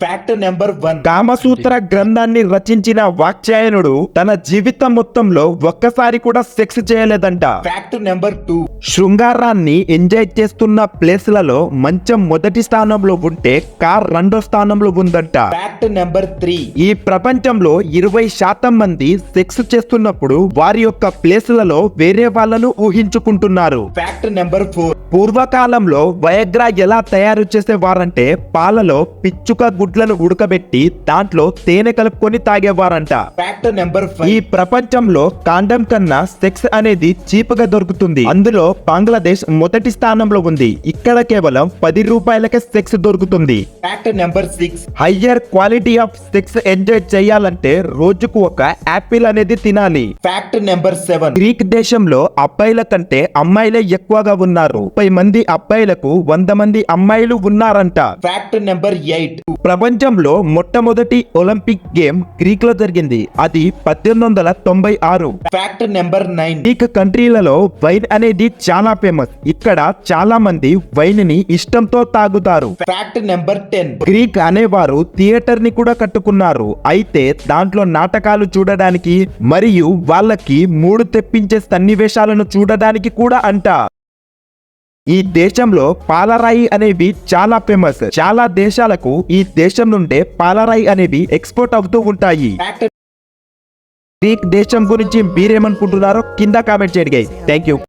Fact number 1. Kamasutra గ్రంథాన్ని రచించిన వాత్స్యాయనుడు తన జీవితం మొత్తంలో ఒక్కసారి కూడా సెక్స్ చేయలేదంట. Fact number 2. శృంగారాన్ని ఎంజాయ్ చేస్తున్న ప్లేస్లలో మంచం మొదటి స్థానంలో ఉంటే కార్ రెండో స్థానంలో ఉందంట. Fact number 3. ఈ ప్రపంచంలో 20% మంది సెక్స్ చేస్తున్నప్పుడు వారి యొక్క ప్లేస్లలో వేరే వాళ్ళను ఊహించుకుంటున్నారు. Fact number 4. పూర్వకాలంలో వయగ్రా ఎలా తయారు చేసేవారంటే పాలలో పిచ్చుక గుడ్లను ఉడకబెట్టి దాంట్లో తేనె కలుపుకొని తాగేవారంట. ఫ్యాక్ట్ నెంబర్ ఈ 5. ప్రపంచంలో కాండం కన్నా సెక్స్ అనేది చీప్ గా దొరుకుతుంది. అందులో బంగ్లాదేశ్ మొదటి స్థానంలో ఉంది. ఇక్కడ కేవలం 10 రూపాయలకే సెక్స్ దొరుకుతుంది. Fact number 6. Higher quality of sex enjoy చేయాలంటే రోజుకు ఒక యాపిల్ అనేది తినాలి. Fact number 7. గ్రీక్ దేశంలో అబ్బాయిల కంటే అమ్మాయిలే ఎక్కువగా ఉన్నారు. 30 మంది అబ్బాయిలకు 100 మంది అమ్మాయిలు ఉన్నారంట. Fact number 8. ప్రపంచంలో మొట్టమొదటి ఒలింపిక్ గేమ్ గ్రీక్ లో జరిగింది. అది 1896. Fact number 9. గ్రీక్ కంట్రీలలో వైన్ అనేది చాలా ఫేమస్. ఇక్కడ చాలా మంది వైన్ ని ఇష్టంతో తాగుతారు. Fact number 10. గ్రీక్ అనేవారు థియేటర్ ని కూడా కట్టుకున్నారు. అయితే దాంట్లో నాటకాలు చూడడానికి మరియు వాళ్ళకి మూడు తెప్పించే సన్నివేశాలను చూడడానికి కూడా అంట. ఈ దేశంలో పాలరాయి అనేవి చాలా ఫేమస్. చాలా దేశాలకు ఈ దేశం నుండే పాలరాయి అనేవి ఎక్స్పోర్ట్ అవుతూ ఉంటాయి. ఫ్యాక్ట్ గ్రీక్ దేశం గురించి మీరేమనుకుంటున్నారో కింద కామెంట్ చేయండి. Thank you.